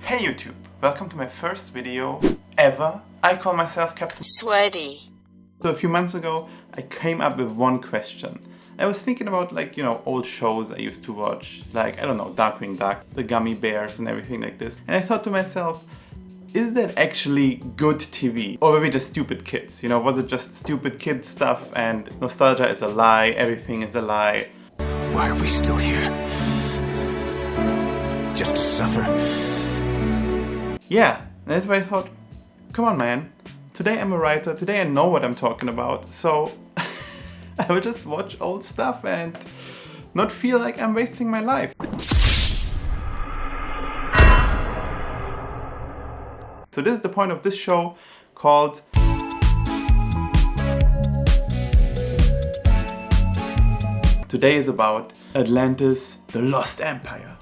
Hey YouTube, welcome to my first video ever. I call myself Captain Sweaty. So a few months ago I came up with one question. I was thinking about old shows I used to watch, like, I don't know, Darkwing Duck, the Gummy Bears and everything like this. And I thought to myself, is that actually good TV? Or were we just stupid kids? Was it just stupid kid stuff and nostalgia is a lie, everything is a lie? Why are we still here? Just to suffer? Yeah, and that's why I thought, come on man, today I'm a writer, today I know what I'm talking about, so I will just watch old stuff and not feel like I'm wasting my life. So this is the point of this show called Today is about Atlantis, the Lost Empire.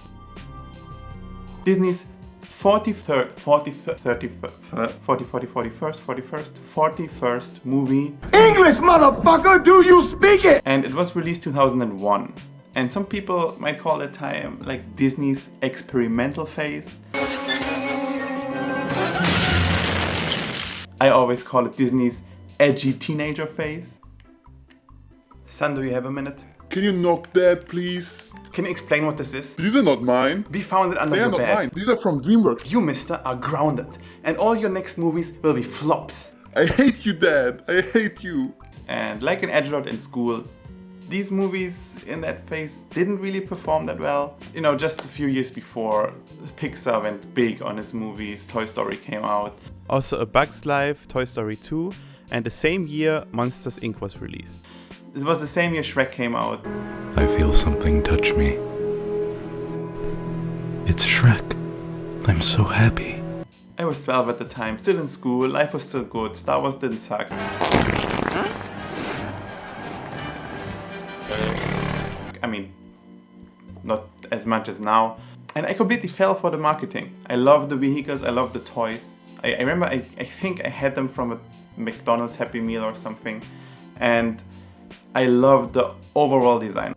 Disney's 41st movie. English, motherfucker, do you speak it? And it was released 2001. And some people might call that time like Disney's experimental phase. I always call it Disney's edgy teenager phase. Son, do you have a minute? Can you knock that, please? Can you explain what this is? These are not mine. We found it under They your are not bed. mine. These are from DreamWorks. You, mister, are grounded. And all your next movies will be flops. I hate you, Dad. I hate you. And like an edgelord in school, these movies in that phase didn't really perform that well. Just a few years before, Pixar went big on his movies, Toy Story came out. Also A Bug's Life, Toy Story 2, and the same year Monsters Inc. was released. It was the same year Shrek came out. I feel something touch me. It's Shrek. I'm so happy. I was 12 at the time, still in school, life was still good, Star Wars didn't suck. I mean, not as much as now. And I completely fell for the marketing. I love the vehicles, I love the toys. I remember, I think I had them from a McDonald's Happy Meal or something. And I loved the overall design.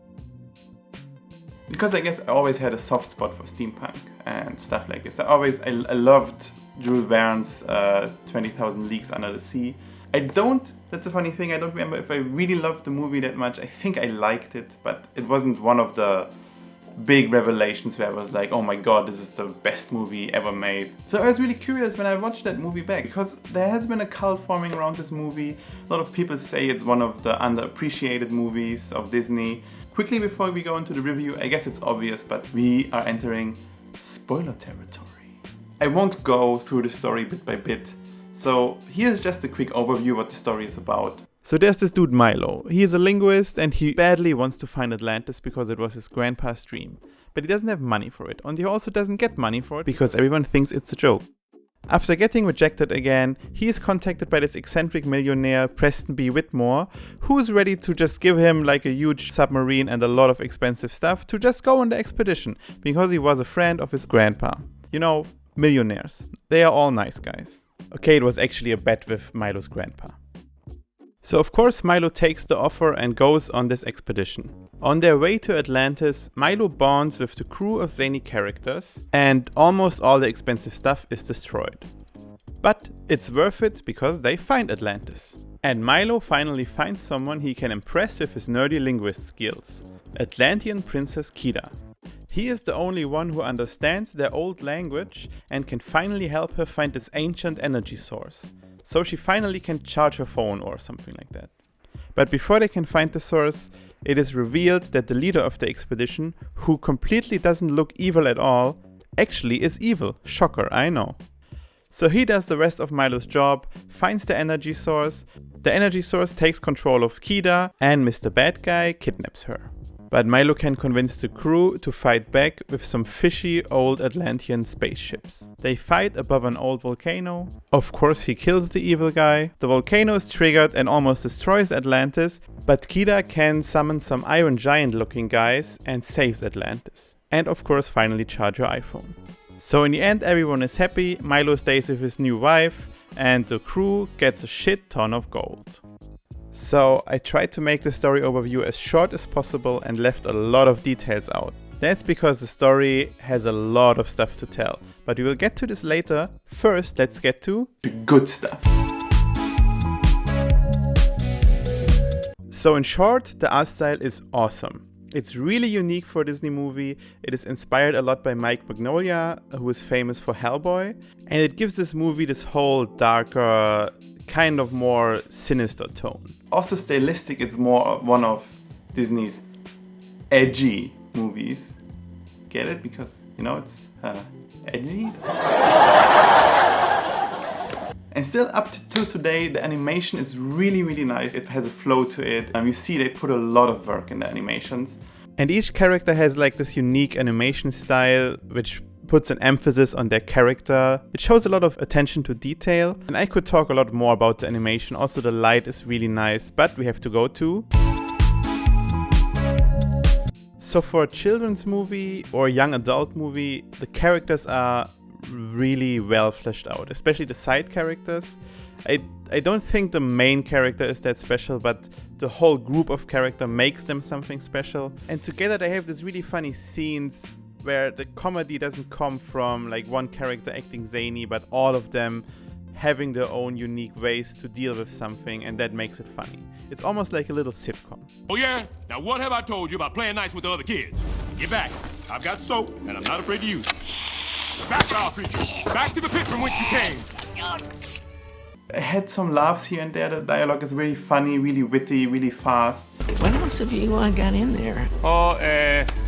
Because I guess I always had a soft spot for steampunk and stuff like this. I loved Jules Verne's 20,000 Leagues Under the Sea. That's a funny thing, I don't remember if I really loved the movie that much. I think I liked it, but it wasn't one of the big revelations where I was like, oh my god, this is the best movie ever made. So I was really curious when I watched that movie back, because there has been a cult forming around this movie. A lot of people say it's one of the underappreciated movies of Disney. Quickly before we go into the review, I guess it's obvious, but we are entering spoiler territory. I won't go through the story bit by bit, so here's just a quick overview what the story is about. So there's this dude Milo. He is a linguist and he badly wants to find Atlantis because it was his grandpa's dream. But he doesn't have money for it, and he also doesn't get money for it because everyone thinks it's a joke. After getting rejected again, he is contacted by this eccentric millionaire, Preston B. Whitmore, who's ready to just give him like a huge submarine and a lot of expensive stuff to just go on the expedition, because he was a friend of his grandpa. Millionaires. They are all nice guys. Okay, it was actually a bet with Milo's grandpa. So of course Milo takes the offer and goes on this expedition. On their way to Atlantis, Milo bonds with the crew of zany characters and almost all the expensive stuff is destroyed. But it's worth it because they find Atlantis. And Milo finally finds someone he can impress with his nerdy linguist skills. Atlantean Princess Kida. He is the only one who understands their old language and can finally help her find this ancient energy source. So she finally can charge her phone or something like that. But before they can find the source, it is revealed that the leader of the expedition, who completely doesn't look evil at all, actually is evil. Shocker, I know. So he does the rest of Milo's job, finds the energy source. The energy source takes control of Kida, and Mr. Bad Guy kidnaps her. But Milo can convince the crew to fight back with some fishy old Atlantean spaceships. They fight above an old volcano. Of course he kills the evil guy. The volcano is triggered and almost destroys Atlantis, but Kida can summon some iron giant looking guys and saves Atlantis. And of course finally charge her iPhone. So in the end everyone is happy, Milo stays with his new wife, and the crew gets a shit ton of gold. So I tried to make the story overview as short as possible and left a lot of details out. That's because the story has a lot of stuff to tell. but we will get to this later. First, let's get to The good stuff. So in short, the art style is awesome. It's really unique for a Disney movie. It is inspired a lot by Mike Mignola, who is famous for Hellboy. And it gives this movie this whole darker, kind of more sinister tone. Also stylistic, it's more one of Disney's edgy movies. Get it? Because, you know, it's edgy. And still up to today, the animation is really, really nice. It has a flow to it. You see they put a lot of work in the animations. And each character has like this unique animation style, which puts an emphasis on their character. It shows a lot of attention to detail. And I could talk a lot more about the animation. Also, the light is really nice, but we have to go to... So for a children's movie or a young adult movie, the characters are really well fleshed out, especially the side characters. I don't think the main character is that special, but the whole group of character makes them something special. And together they have these really funny scenes where the comedy doesn't come from like one character acting zany, but all of them having their own unique ways to deal with something, and that makes it funny. It's almost like a little sitcom. Oh yeah? Now what have I told you about playing nice with the other kids? Get back. I've got soap, and I'm not afraid to use it. Back, foul creature. Back to the pit from whence you came. I had some laughs here and there. The dialogue is really funny, really witty, really fast. What else have you got in there? Oh,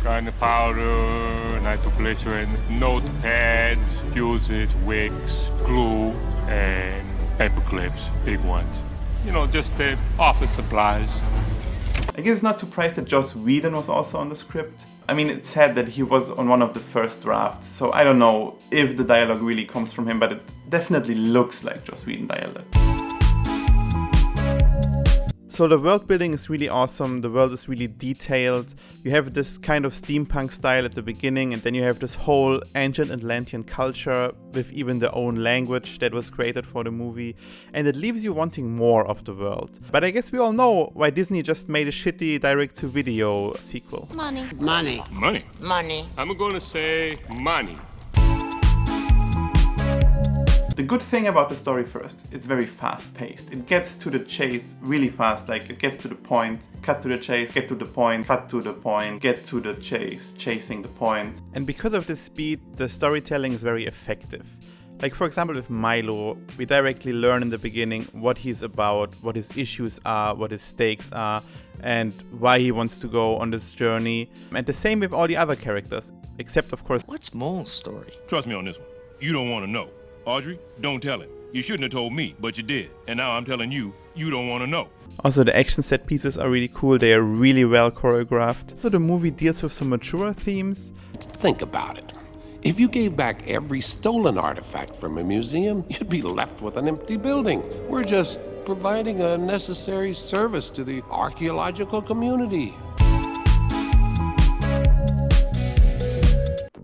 gunpowder, nitroglycerin, notepads, fuses, wicks, glue, and paper clips, big ones. You know, just the office supplies. I guess it's not surprised that Joss Whedon was also on the script. I mean, it's said that he was on one of the first drafts, so I don't know if the dialogue really comes from him, but it definitely looks like Joss Whedon dialogue. So the world building is really awesome, the world is really detailed. You have this kind of steampunk style at the beginning, and then you have this whole ancient Atlantean culture with even their own language that was created for the movie, and it leaves you wanting more of the world. But I guess we all know why Disney just made a shitty direct-to-video sequel. Money. Money. Money. I'm gonna say money. The good thing about the story first, it's very fast-paced. It gets to the chase really fast, like it gets to the point, cut to the chase, get to the point, cut to the point, get to the chase, chasing the point. And because of this speed, the storytelling is very effective. Like for example with Milo, we directly learn in the beginning what he's about, what his issues are, what his stakes are, and why he wants to go on this journey. And the same with all the other characters, except of course... What's Mole's story? Trust me on this one. You don't want to know. Audrey, don't tell him. You shouldn't have told me, but you did. And now I'm telling you, you don't want to know. Also, the action set pieces are really cool. They are really well choreographed. So the movie deals with some mature themes. Think about it. If you gave back every stolen artifact from a museum, you'd be left with an empty building. We're just providing a necessary service to the archaeological community.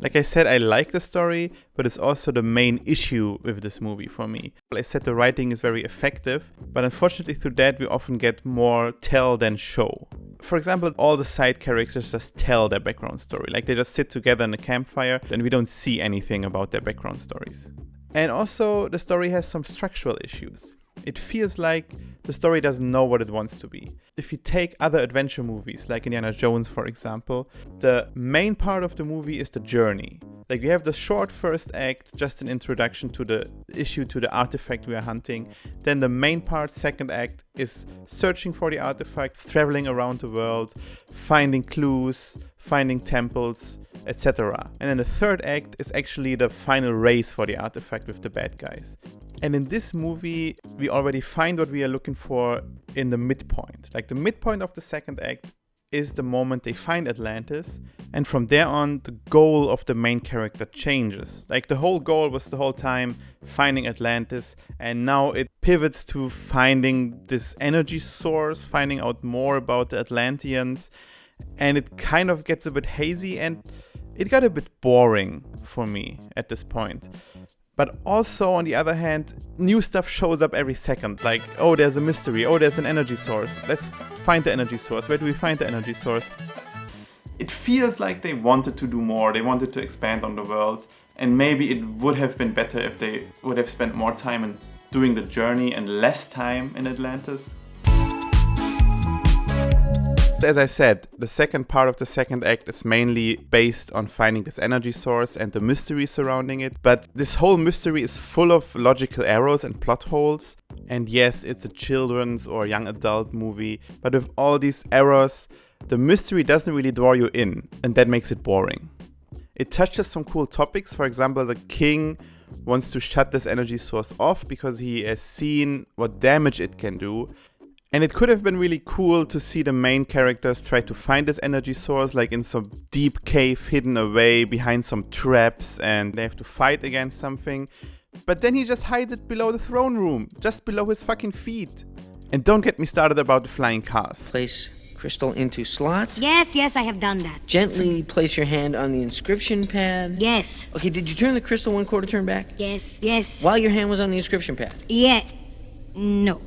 Like I said, I like the story, but it's also the main issue with this movie for me. I said the writing is very effective, but unfortunately through that we often get more tell than show. For example, all the side characters just tell their background story. Like they just sit together in a campfire and we don't see anything about their background stories. And also the story has some structural issues. It feels like the story doesn't know what it wants to be. If you take other adventure movies, like Indiana Jones for example, the main part of the movie is the journey. Like we have the short first act, just an introduction to the issue, to the artifact we are hunting. Then the main part, second act, is searching for the artifact, traveling around the world, finding clues, finding temples, etc. And then the third act is actually the final race for the artifact with the bad guys. And in this movie, we already find what we are looking for in the midpoint. Like the midpoint of the second act is the moment they find Atlantis. And from there on, the goal of the main character changes. Like the whole goal was the whole time finding Atlantis. And now it pivots to finding this energy source, finding out more about the Atlanteans. And it kind of gets a bit hazy and it got a bit boring for me at this point. But also, on the other hand, new stuff shows up every second. Like, oh, there's a mystery. Oh, there's an energy source. Let's find the energy source. Where do we find the energy source? It feels like they wanted to do more. They wanted to expand on the world. And maybe it would have been better if they would have spent more time in doing the journey and less time in Atlantis. As I said, the second part of the second act is mainly based on finding this energy source and the mystery surrounding it. But this whole mystery is full of logical errors and plot holes. And yes, it's a children's or young adult movie, but with all these errors, the mystery doesn't really draw you in, and that makes it boring. It touches some cool topics. For example, the king wants to shut this energy source off because he has seen what damage it can do. And it could have been really cool to see the main characters try to find this energy source, like in some deep cave hidden away behind some traps, and they have to fight against something. But then he just hides it below the throne room, just below his fucking feet. And don't get me started about the flying cars. Place crystal into slots. Yes, I have done that. Gently place your hand on the inscription pad. Yes. Okay, did you turn the crystal 1/4 turn back? Yes. While your hand was on the inscription pad? Yeah. No.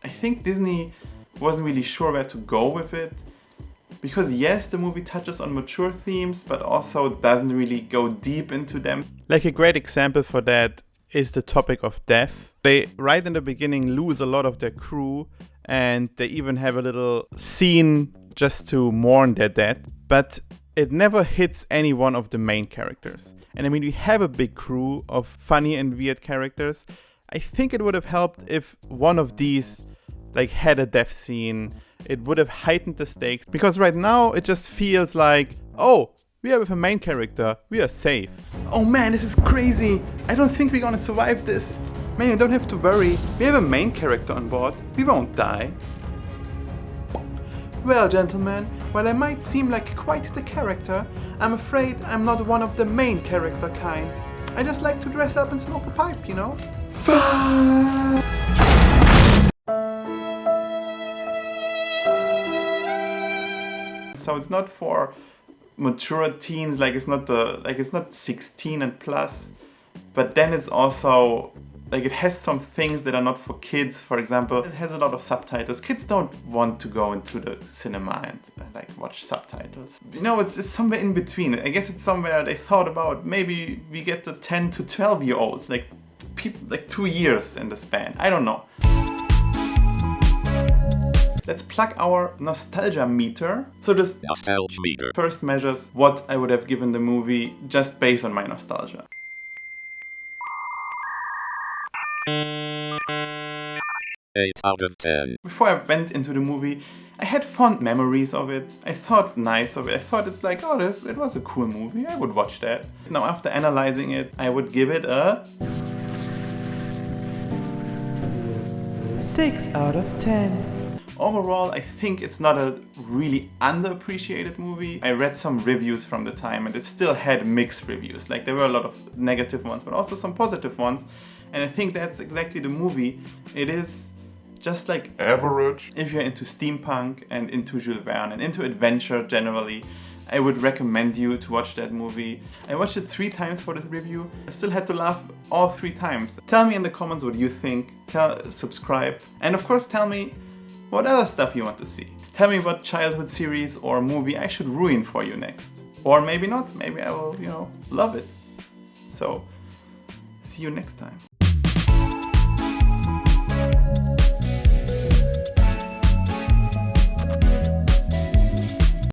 I think Disney wasn't really sure where to go with it. Because yes, the movie touches on mature themes, but also doesn't really go deep into them. Like a great example for that is the topic of death. They, right in the beginning, lose a lot of their crew, and they even have a little scene just to mourn their dead. But it never hits any one of the main characters. And I mean, we have a big crew of funny and weird characters. I think it would have helped if one of these had a death scene. It would have heightened the stakes, because right now it just feels like, oh, we are with a main character, we are safe. Oh man, this is crazy. I don't think we're gonna survive this. Man, you don't have to worry. We have a main character on board. We won't die. Well, gentlemen, while I might seem like quite the character, I'm afraid I'm not one of the main character kind. I just like to dress up and smoke a pipe, you know? So it's not for mature teens, it's not 16 and plus, but then it's also it has some things that are not for kids. For example, it has a lot of subtitles. Kids don't want to go into the cinema and watch subtitles. You know, it's somewhere in between. I guess it's somewhere they thought about maybe we get the 10 to 12 year olds, people 2 years in the span. I don't know. Let's plug our nostalgia meter. So this nostalgia meter first measures what I would have given the movie just based on my nostalgia. 8 out of 10. Before I went into the movie, I had fond memories of it. I thought nice of it. I thought it's it was a cool movie. I would watch that. Now after analyzing it, I would give it a 6 out of 10. Overall, I think it's not a really underappreciated movie. I read some reviews from the time and it still had mixed reviews. There were a lot of negative ones, but also some positive ones. And I think that's exactly the movie. It is just average. If you're into steampunk and into Jules Verne and into adventure generally, I would recommend you to watch that movie. I watched it 3 times for this review. I still had to laugh all 3 times. Tell me in the comments what you think. Subscribe. And of course tell me what other stuff you want to see. Tell me what childhood series or movie I should ruin for you next. Or maybe not. Maybe I will, love it. So, see you next time.